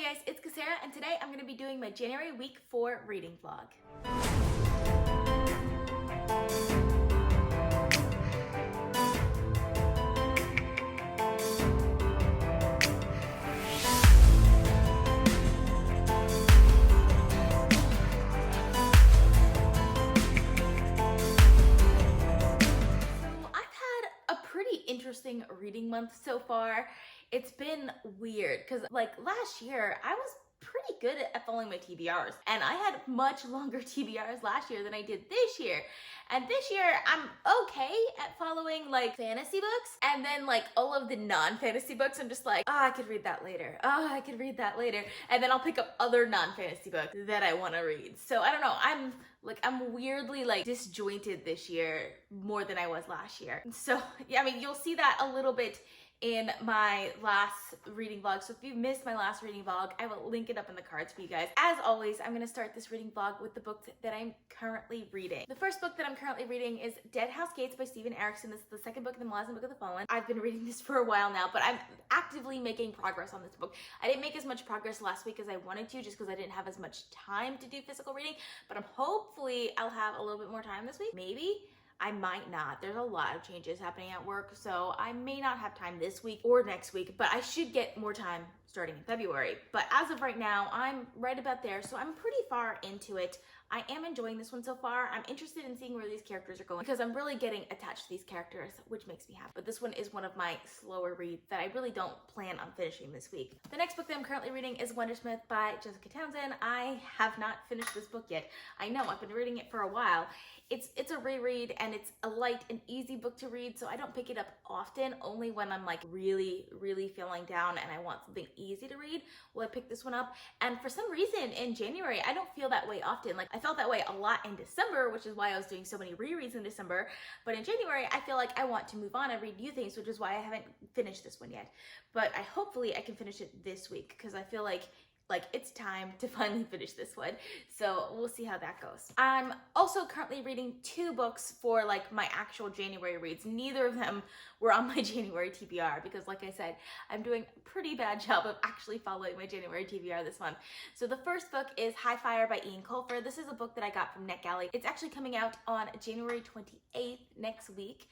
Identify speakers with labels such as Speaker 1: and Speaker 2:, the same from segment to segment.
Speaker 1: guys, it's Cassera, and today I'm going to be doing my January week 4 reading vlog. Interesting reading month so far. It's been weird because like last year I was pretty good at following my TBRs, and I had much longer TBRs last year than I did this year. And this year I'm okay at following like fantasy books, and then like all of the non-fantasy books I'm just like, oh, I could read that later. Oh, I could read that later. And then I'll pick up other non-fantasy books that I want to read. So I don't know, I'm weirdly like disjointed this year more than I was last year. So yeah, I mean, you'll see that a little bit in my last reading vlog. So if you missed my last reading vlog, I will link it up in the cards for you guys. As always, I'm going to start this reading vlog with the book that I'm currently reading. The first book that I'm currently reading is Deadhouse Gates by Erikson. This is the second book in the Malazan Book of the Fallen. I've been reading this for a while now, but I'm actively making progress on this book. I didn't make as much progress last week as I wanted to, just because I didn't have as much time to do physical reading, but hopefully I'll have a little bit more time this week. Maybe. I might not. There's a lot of changes happening at work, so I may not have time this week or next week, but I should get more time starting in February. But as of right now, I'm right about there, so I'm pretty far into it. I am enjoying this one so far. I'm interested in seeing where these characters are going because I'm really getting attached to these characters, which makes me happy. But this one is one of my slower reads that I really don't plan on finishing this week. The next book that I'm currently reading is Wundersmith by Josiah Townsend. I have not finished this book yet. I know, I've been reading it for a while. It's a reread, and it's a light and easy book to read, so I don't pick it up often. Only when I'm like really feeling down and I want something easy to read will I pick this one up. And for some reason in January, I don't feel that way often. Like I felt that way a lot in December, which is why I was doing so many rereads in December. But in January, I feel like I want to move on and read new things, which is why I haven't finished this one yet. But hopefully I can finish it this week because I feel like it's time to finally finish this one. So we'll see how that goes. I'm also currently reading 2 books for like my actual January reads. Neither of them were on my January TBR because like I said, I'm doing a pretty bad job of actually following my January TBR this month. So the first book is Highfire by Eoin Colfer. This is a book that I got from NetGalley. It's actually coming out on January 28th next week,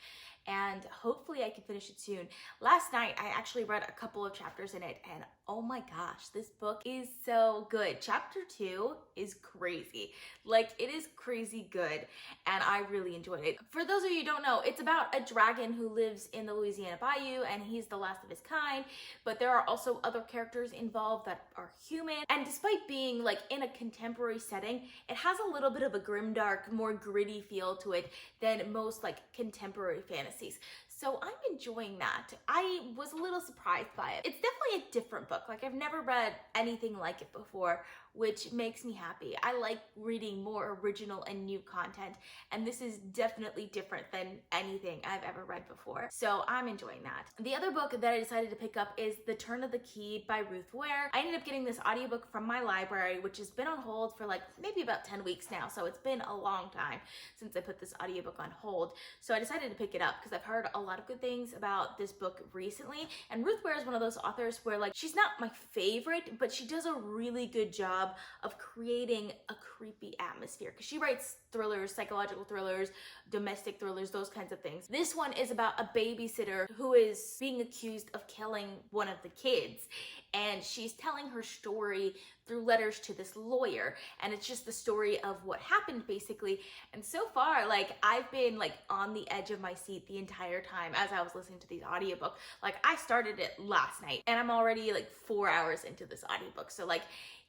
Speaker 1: and hopefully I can finish it soon. Last night, I actually read a couple of chapters in it, and oh my gosh, this book is so good. Chapter 2 is crazy. Like, it is crazy good, and I really enjoyed it. For those of you who don't know, it's about a dragon who lives in the Louisiana Bayou, and he's the last of his kind, but there are also other characters involved that are human, and despite being like in a contemporary setting, it has a little bit of a grimdark, more gritty feel to it than most like contemporary fantasies. So I'm enjoying that. I was a little surprised by it. It's definitely a different book. Like I've never read anything like it before, which makes me happy. I like reading more original and new content, and this is definitely different than anything I've ever read before. So I'm enjoying that. The other book that I decided to pick up is The Turn of the Key by Ruth Ware. I ended up getting this audiobook from my library, which has been on hold for like maybe about 10 weeks now. So it's been a long time since I put this audiobook on hold. So I decided to pick it up because I've heard a lot of good things about this book recently. And Ruth Ware is one of those authors where like she's not my favorite, but she does a really good job of creating a creepy atmosphere because she writes thrillers, psychological thrillers, domestic thrillers, those kinds of things. This one is about a babysitter who is being accused of killing one of the kids, and she's telling her story through letters to this lawyer, and it's just the story of what happened basically. And so far, like I've been like on the edge of my seat the entire time as I was listening to these audiobooks. Like I started it last night and I'm already like 4 hours into this audiobook, so like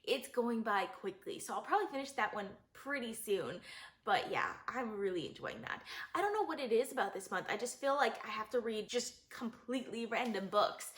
Speaker 1: it's going by quickly. So I'll probably finish that one pretty soon. But yeah, I'm really enjoying that. I don't know what it is about this month. I just feel like I have to read just completely random books,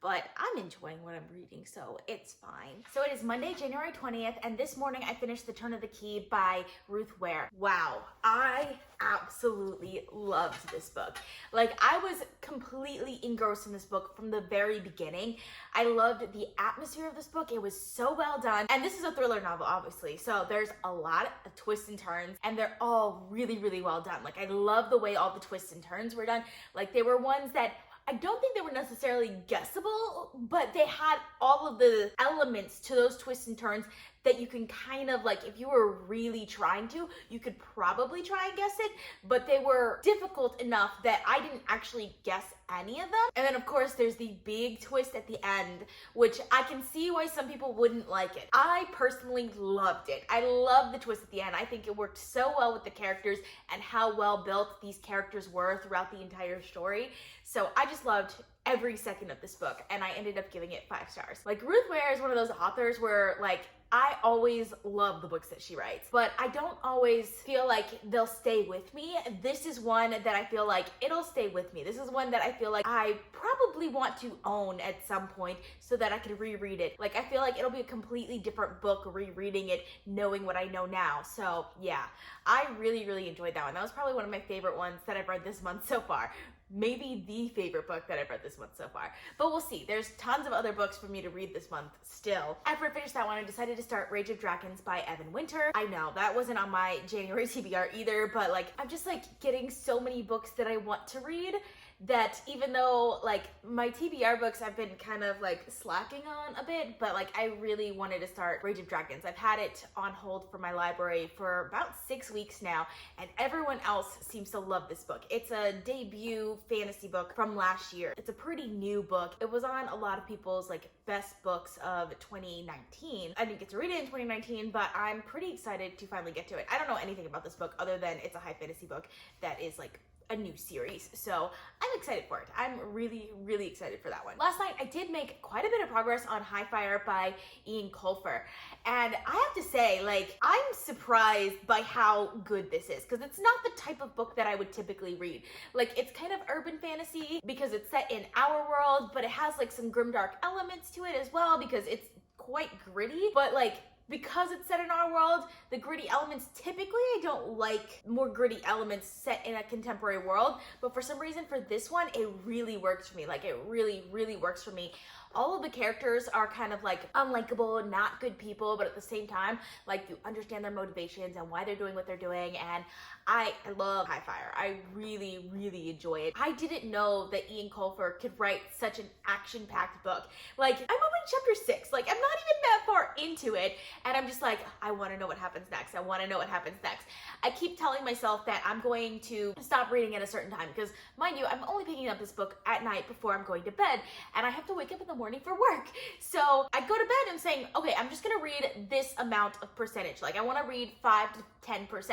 Speaker 1: but I'm enjoying what I'm reading, so it's fine. So it is Monday, January 20th, and this morning I finished The Turn of the Key by Ruth Ware. Wow, I absolutely loved this book. Like, I was completely engrossed in this book from the very beginning. I loved the atmosphere of this book. It was so well done. And this is a thriller novel, obviously, so there's a lot of twists and turns, and they're all really well done. Like, I love the way all the twists and turns were done. Like, they were ones that I don't think they were necessarily guessable, but they had all of the elements to those twists and turns that you can kind of like, if you were really trying to, you could probably try and guess it, but they were difficult enough that I didn't actually guess any of them. And then of course there's the big twist at the end, which I can see why some people wouldn't like it. I personally loved it. I love the twist at the end. I think it worked so well with the characters and how well built these characters were throughout the entire story. So I just loved every second of this book, and I ended up giving it 5 stars. Like, Ruth Ware is one of those authors where, like, I always love the books that she writes, but I don't always feel like they'll stay with me. This is one that I feel like it'll stay with me. This is one that I feel like I probably want to own at some point so that I can reread it. Like, I feel like it'll be a completely different book rereading it, knowing what I know now. So yeah, I really, really enjoyed that one. That was probably one of my favorite ones that I've read this month so far. Maybe the favorite book that I've read this month so far. But we'll see. There's tons of other books for me to read this month still. After I finished that one, I decided to start Rage of Dragons by Evan Winter. I know, that wasn't on my January TBR either, but like, I'm just like getting so many books that I want to read that even though like my TBR books I've been kind of like slacking on a bit, but like I really wanted to start Rage of Dragons. I've had it on hold for my library for about 6 weeks now, and everyone else seems to love this book. It's a debut fantasy book from last year. It's a pretty new book. It was on a lot of people's like best books of 2019. I didn't get to read it in 2019, but I'm pretty excited to finally get to it. I don't know anything about this book other than it's a high fantasy book that is like a new series, so I'm excited for it. I'm really, really excited for that one. Last night, I did make quite a bit of progress on Highfire by Eoin Colfer, and I have to say, like, I'm surprised by how good this is, because it's not the type of book that I would typically read. Like, it's kind of urban fantasy because it's set in our world, but it has like some grimdark elements to it as well because it's quite gritty, but like, because it's set in our world, the gritty elements, typically I don't like more gritty elements set in a contemporary world, but for some reason for this one, it really works for me. Like, it really, really works for me. All of the characters are kind of like unlikable, not good people, but at the same time, like, you understand their motivations and why they're doing what they're doing, and I love Highfire. I really, really enjoy it. I didn't know that Eoin Colfer could write such an action-packed book. Like, I'm only chapter 6. Like, I'm not even that far into it, and I'm just like, I want to know what happens next. I want to know what happens next. I keep telling myself that I'm going to stop reading at a certain time because, mind you, I'm only picking up this book at night before I'm going to bed, and I have to wake up in the morning for work. So I go to bed and saying, okay, I'm just gonna read this amount of percentage. Like, I want to read 5 to 10%,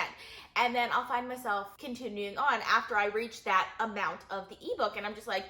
Speaker 1: and then I'll find myself continuing on after I reach that amount of the ebook, and I'm just like,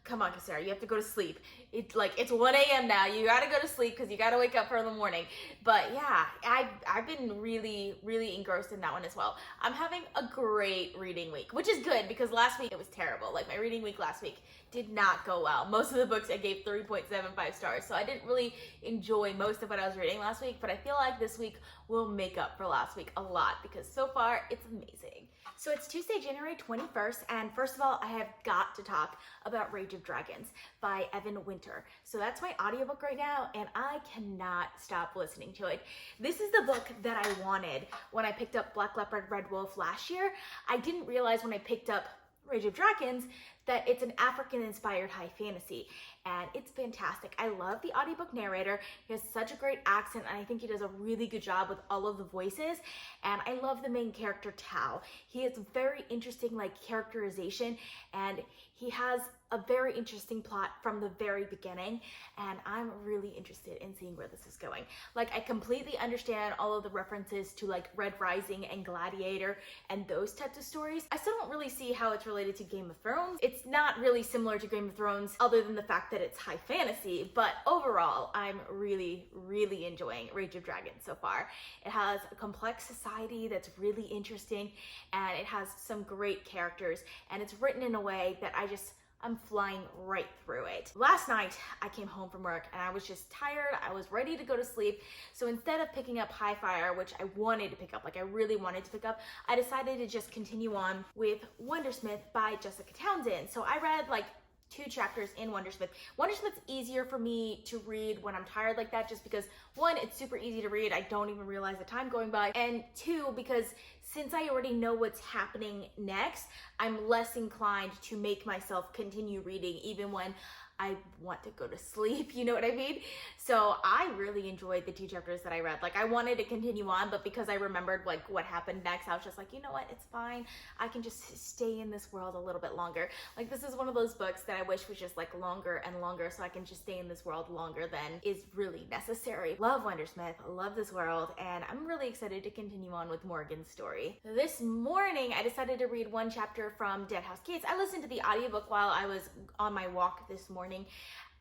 Speaker 1: come on, Sarah, you have to go to sleep. It's like, it's 1 a.m. now. You gotta go to sleep because you gotta wake up for the morning. But yeah, I've been really, really engrossed in that one as well. I'm having a great reading week, which is good because last week it was terrible. Like, my reading week last week did not go well. Most of the books I gave 3.75 stars, so I didn't really enjoy most of what I was reading last week, but I feel like this week will make up for last week a lot because so far it's amazing. So it's Tuesday, January 21st, and first of all, I have got to talk about Rage of Dragons by Evan Winter. So that's my audiobook right now, and I cannot stop listening to it. This is the book that I wanted when I picked up Black Leopard, Red Wolf last year. I didn't realize when I picked up Rage of Dragons that it's an African-inspired high fantasy, and it's fantastic. I love the audiobook narrator. He has such a great accent, and I think he does a really good job with all of the voices, and I love the main character, Tao. He has very interesting, like, characterization, and he has a very interesting plot from the very beginning, and I'm really interested in seeing where this is going. Like, I completely understand all of the references to like Red Rising and Gladiator and those types of stories. I still don't really see how it's related to Game of Thrones. It's not really similar to Game of Thrones other than the fact that it's high fantasy, but overall, I'm really, really enjoying Rage of Dragons so far. It has a complex society that's really interesting, and it has some great characters, and it's written in a way that I'm flying right through it. Last night, I came home from work and I was just tired. I was ready to go to sleep. So instead of picking up Highfire, which I wanted to pick up, like I really wanted to pick up, I decided to just continue on with Wundersmith by Josiah Townsend. So I read like 2 chapters in Wundersmith. Wundersmith's easier for me to read when I'm tired like that, just because 1, it's super easy to read. I don't even realize the time going by. And 2, because since I already know what's happening next, I'm less inclined to make myself continue reading even when I want to go to sleep, you know what I mean? So I really enjoyed the 2 chapters that I read. Like, I wanted to continue on, but because I remembered like what happened next, I was just like, you know what, it's fine. I can just stay in this world a little bit longer. Like, this is one of those books that I wish was just like longer and longer, so I can just stay in this world longer than is really necessary. Love Wundersmith, love this world, and I'm really excited to continue on with Morrigan's story. This morning, I decided to read 1 chapter from Deadhouse. I listened to the audiobook while I was on my walk this morning.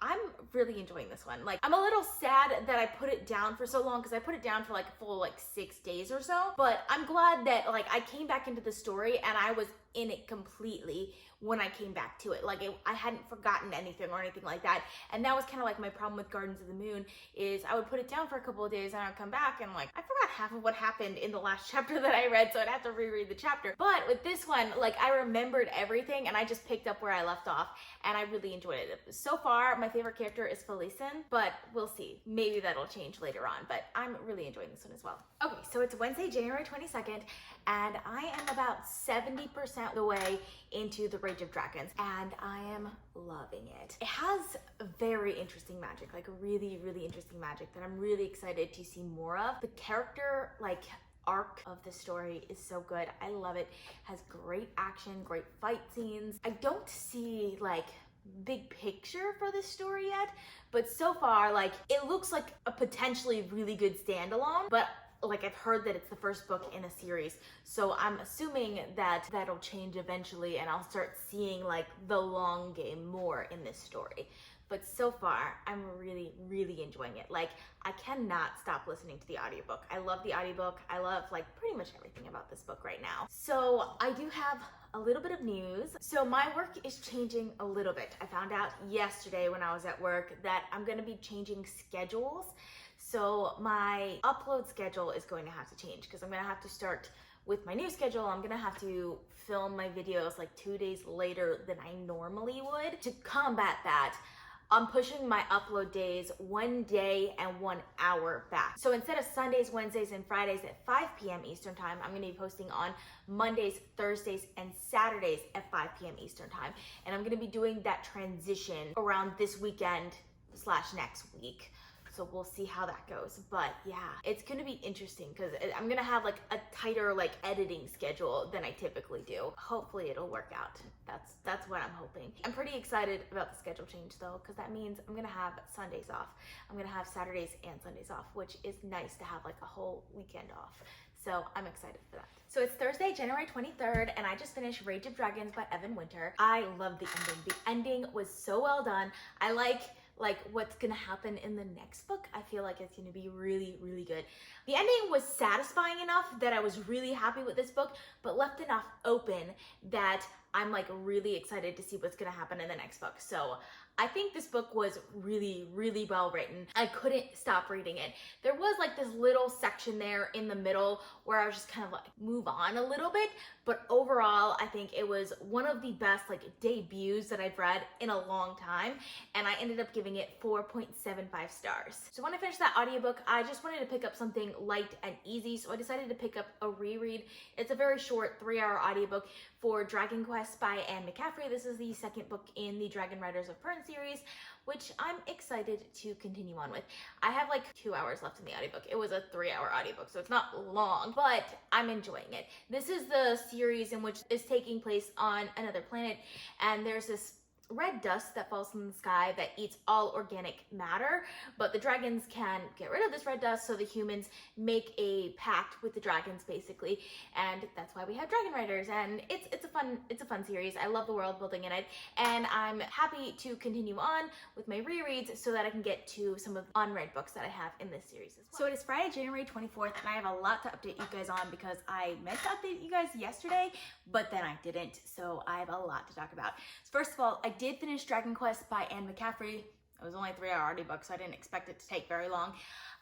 Speaker 1: I'm really enjoying this one. Like, I'm a little sad that I put it down for so long, because I put it down for like a full like 6 days or so, but I'm glad that like I came back into the story and I was in it completely when I came back to it. Like, I hadn't forgotten anything or anything like that. And that was kind of like my problem with Gardens of the Moon, is I would put it down for a couple of days and I'd come back and like, I forgot half of what happened in the last chapter that I read, so I'd have to reread the chapter. But with this one, like, I remembered everything and I just picked up where I left off, and I really enjoyed it. So far, my favorite character is Felicen, but we'll see. Maybe that'll change later on, but I'm really enjoying this one as well. Okay, so it's Wednesday, January 22nd, and I am about 70% of the way into the Rage of Dragons, and I am loving it. It has very interesting magic, like really, really interesting magic that I'm really excited to see more of. The character, like, arc of the story is so good. I love it. Has great action, great fight scenes. I don't see like big picture for this story yet, but so far, like, it looks like a potentially really good standalone, but like, I've heard that it's the first book in a series, so I'm assuming that that'll change eventually and I'll start seeing like the long game more in this story. But so far, I'm really, really enjoying it. Like, I cannot stop listening to the audiobook. I love the audiobook. I love like pretty much everything about this book right now. So I do have a little bit of news. So my work is changing a little bit. I found out yesterday when I was at work that I'm gonna be changing schedules. So my upload schedule is going to have to change, because I'm gonna have to start with my new schedule. I'm gonna have to film my videos like 2 days later than I normally would. To combat that, I'm pushing my upload days 1 day and 1 hour back. So instead of Sundays, Wednesdays, and Fridays at 5 p.m. Eastern time, I'm gonna be posting on Mondays, Thursdays, and Saturdays at 5 p.m. Eastern time. And I'm gonna be doing that transition around this weekend / next week. So we'll see how that goes. But yeah, it's gonna be interesting, because I'm gonna have like a tighter like editing schedule than I typically do. Hopefully it'll work out. That's what I'm hoping. I'm pretty excited about the schedule change though, because that means I'm gonna have Sundays off. I'm gonna have Saturdays and Sundays off, which is nice to have like a whole weekend off. So I'm excited for that. So it's Thursday, January 23rd, and I just finished Rage of Dragons by Evan Winter. I love the ending. The ending was so well done. I like what's gonna happen in the next book. I feel like it's gonna be really, really good. The ending was satisfying enough that I was really happy with this book, but left enough open that I'm like really excited to see what's gonna happen in the next book. So I think this book was really, really well written. I couldn't stop reading it. There was like this little section there in the middle where I was just kind of like, move on a little bit. But overall, I think it was one of the best like debuts that I've read in a long time. And I ended up giving it 4.75 stars. So when I finished that audiobook, I just wanted to pick up something light and easy. So I decided to pick up a reread. It's a very short 3-hour audiobook for Dragon Quest by McCaffrey. This is the second book in the Dragon Riders of Pern series, which I'm excited to continue on with. I have like 2 hours left in the audiobook. It was a 3-hour audiobook, so it's not long, but I'm enjoying it. This is the series in which is taking place on another planet, and there's this red dust that falls from the sky that eats all organic matter, but the dragons can get rid of this red dust, so the humans make a pact with the dragons basically, and that's why we have Dragon Riders. And it's a fun series. I love the world building in it, and I'm happy to continue on with my rereads so that I can get to some of the unread books that I have in this series as well. So it is Friday, January 24th, and I have a lot to update you guys on, because I meant to update you guys yesterday, but then I didn't, so I have a lot to talk about. So first of all, I did finish Dragon Quest by McCaffrey. It was only a 3-hour audiobook, so I didn't expect it to take very long.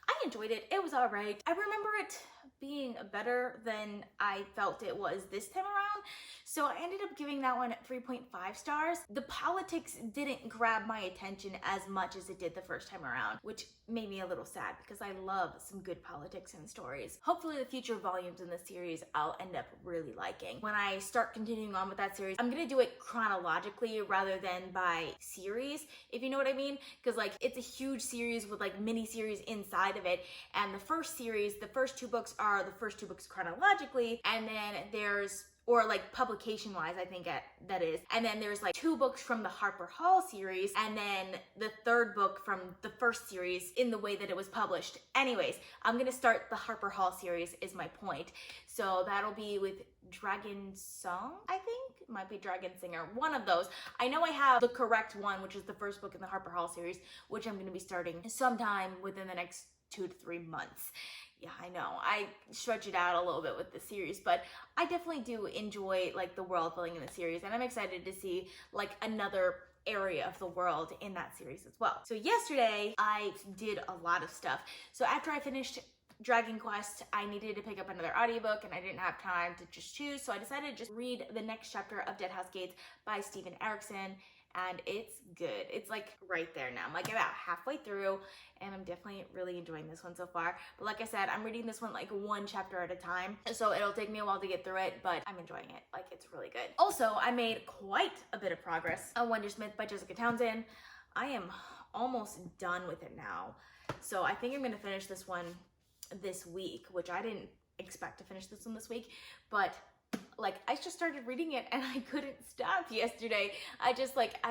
Speaker 1: I enjoyed it. It was all right. I remember it being better than I felt it was this time around. So I ended up giving that one 3.5 stars. The politics didn't grab my attention as much as it did the first time around, which made me a little sad because I love some good politics in stories. Hopefully the future volumes in this series I'll end up really liking. When I start continuing on with that series, I'm gonna do it chronologically rather than by series, if you know what I mean, because like it's a huge series with like mini series inside of it, and the first series, the first two books are the first two books chronologically, and then there's, or like publication wise, I think that is. And then there's like 2 books from the Harper Hall series, and then the 3rd book from the first series in the way that it was published. Anyways, I'm gonna start the Harper Hall series is my point. So that'll be with Dragon Song, I think? It might be Dragon Singer, one of those. I know I have the correct one, which is the first book in the Harper Hall series, which I'm gonna be starting sometime within the next 2 to 3 months. Yeah, I know. I stretch it out a little bit with the series, but I definitely do enjoy like the world building in the series, and I'm excited to see like another area of the world in that series as well. So yesterday I did a lot of stuff. So after I finished Dragon Quest, I needed to pick up another audiobook and I didn't have time to just choose, so I decided to just read the next chapter of Deadhouse Gates by Stephen Erikson. And it's good. It's like right there now. I'm like about halfway through and I'm definitely really enjoying this one so far. But like I said, I'm reading this one like 1 chapter at a time. So it'll take me a while to get through it, but I'm enjoying it. Like it's really good. Also, I made quite a bit of progress on Wundersmith by Josiah Townsend. I am almost done with it now. So I think I'm gonna finish this one this week, which I didn't expect to finish this one this week, but like I just started reading it and I couldn't stop yesterday. I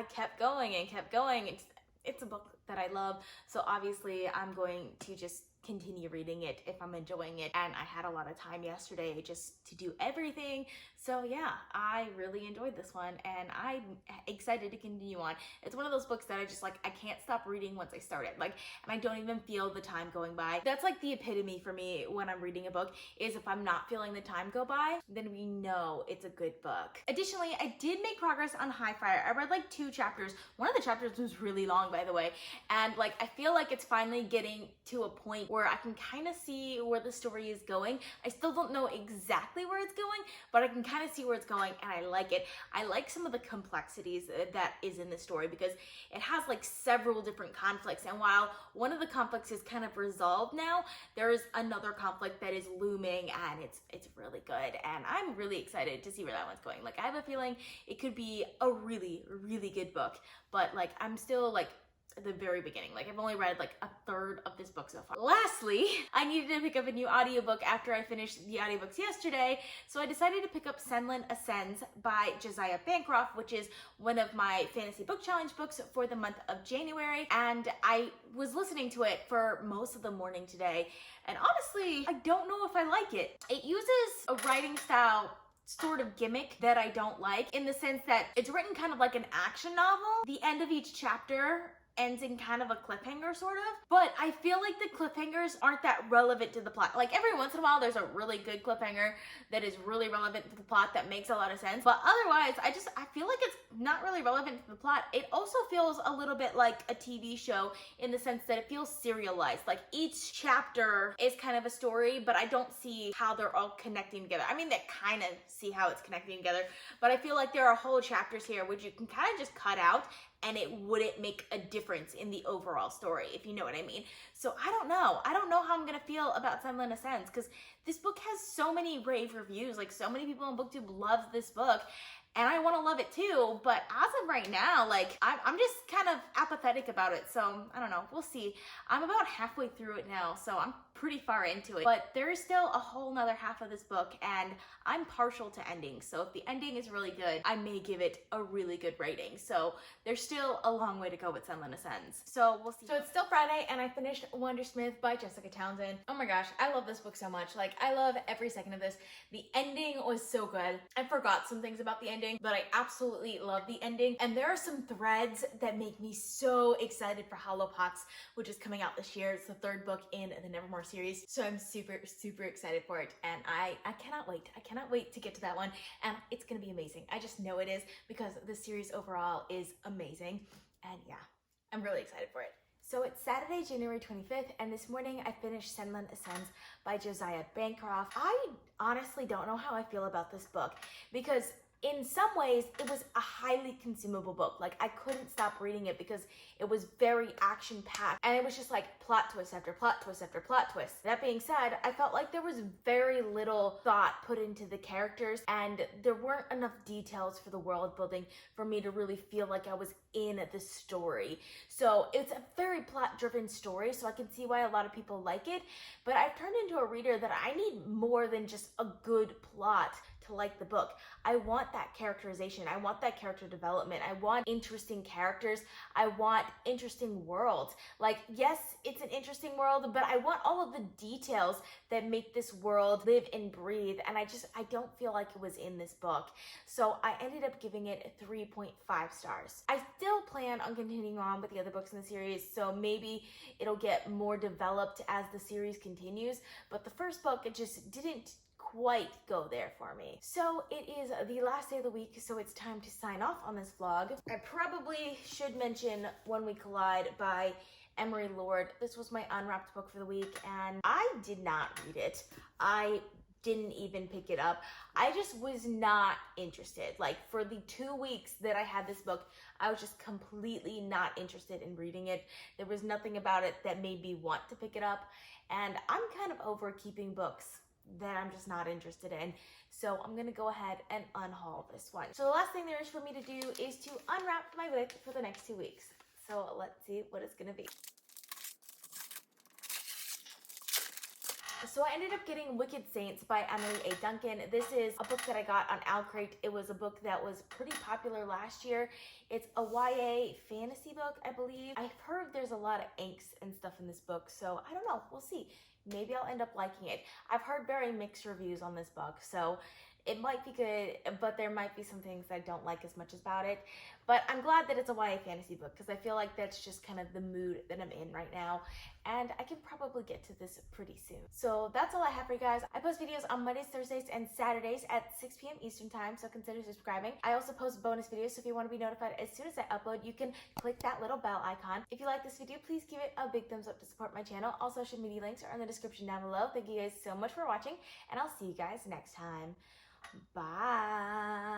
Speaker 1: kept going and kept going. It's a book that I love, so obviously I'm going to just continue reading it if I'm enjoying it, and I had a lot of time yesterday just to do everything. So yeah, I really enjoyed this one and I'm excited to continue on. It's one of those books that I can't stop reading once I start it, like, and I don't even feel the time going by. That's like the epitome for me when I'm reading a book, is if I'm not feeling the time go by, then we know it's a good book. Additionally, I did make progress on Highfire. I read like 2 chapters. One of the chapters was really long, by the way, and like I feel like it's finally getting to a point where I can kind of see where the story is going. I still don't know exactly where it's going, but I can kind of see where it's going and I like it. I like some of the complexities that is in the story because it has like several different conflicts, and while one of the conflicts is kind of resolved now, there is another conflict that is looming and it's really good, and I'm really excited to see where that one's going. Like I have a feeling it could be a really, really good book, but like I'm still like at the very beginning. Like I've only read like a third of this book so far. Lastly, I needed to pick up a new audiobook after I finished the audiobooks yesterday, so I decided to pick up Senlin Ascends by Josiah Bancroft, which is one of my fantasy book challenge books for the month of January, and I was listening to it for most of the morning today, and honestly, I don't know if I like it. It uses a writing style sort of gimmick that I don't like, in the sense that it's written kind of like an action novel. The end of each chapter ends in kind of a cliffhanger sort of, but I feel like the cliffhangers aren't that relevant to the plot. Like every once in a while there's a really good cliffhanger that is really relevant to the plot that makes a lot of sense, but otherwise I feel like it's not really relevant to the plot. It also feels a little bit like a TV show in the sense that it feels serialized. Like each chapter is kind of a story, but I don't see how they're all connecting together. I mean, they kind of see how it's connecting together, but I feel like there are whole chapters here which you can kind of just cut out and it wouldn't make a difference in the overall story, if you know what I mean. So I don't know how I'm gonna feel about Senlin Ascends, because this book has so many rave reviews. Like so many people on BookTube love this book, and I want to love it too, but as of right now, like I'm just kind of apathetic about it. So I don't know, we'll see. I'm about halfway through it now, so I'm pretty far into it, but there is still a whole nother half of this book, and I'm partial to endings. So if the ending is really good, I may give it a really good rating. So there's still a long way to go with Senlin Ascends. So we'll see. So it's still Friday and I finished Wundersmith by Josiah Townsend. Oh my gosh, I love this book so much. Like I love every second of this. The ending was so good. I forgot some things about the ending, but I absolutely love the ending. And there are some threads that make me so excited for Hollow Pots, which is coming out this year. It's the 3rd book in the Nevermore series. So I'm super, super excited for it. And I cannot wait. I cannot wait to get to that one. And it's gonna be amazing. I just know it is, because the series overall is amazing. And yeah, I'm really excited for it. So it's Saturday, January 25th, and this morning I finished Senlin Ascends by Josiah Bancroft. I honestly don't know how I feel about this book because in some ways it was a highly consumable book. Like, I couldn't stop reading it because it was very action-packed and it was just like plot twist after plot twist after plot twist. That being said, I felt like there was very little thought put into the characters and there weren't enough details for the world building for me to really feel like I was in the story. So it's a very plot-driven story, so I can see why a lot of people like it, but I've turned into a reader that I need more than just a good plot to like the book. I want that characterization. I want that character development. I want interesting characters. I want interesting worlds. Like, yes, it's an interesting world, but I want all of the details that make this world live and breathe, and I don't feel like it was in this book. So I ended up giving it 3.5 stars. I still plan on continuing on with the other books in the series, so maybe it'll get more developed as the series continues, but the first book, it just didn't quite go there for me. So it is the last day of the week, so it's time to sign off on this vlog. I probably should mention When We Collide by Emery. This was my unwrapped book for the week, and I did not read it. I didn't even pick it up. I just was not interested. Like, for the 2 weeks that I had this book, I was just completely not interested in reading it. There was nothing about it that made me want to pick it up, and I'm kind of over keeping books that I'm just not interested in. So I'm gonna go ahead and unhaul this one. So the last thing there is for me to do is to unwrap my book for the next 2 weeks. So let's see what it's gonna be. So I ended up getting Wicked Saints by Emily A. Duncan. This is a book that I got on OwlCrate. It was a book that was pretty popular last year. It's a YA fantasy book, I believe. I've heard there's a lot of angst and stuff in this book, so I don't know, we'll see. Maybe I'll end up liking it. I've heard very mixed reviews on this book, so it might be good, but there might be some things I don't like as much about it. But I'm glad that it's a YA fantasy book because I feel like that's just kind of the mood that I'm in right now, and I can probably get to this pretty soon. So that's all I have for you guys. I post videos on Mondays, Thursdays, and Saturdays at 6 p.m. Eastern time, so consider subscribing. I also post bonus videos, so if you want to be notified as soon as I upload, you can click that little bell icon. If you like this video, please give it a big thumbs up to support my channel. All social media links are in the description down below. Thank you guys so much for watching, and I'll see you guys next time. Bye.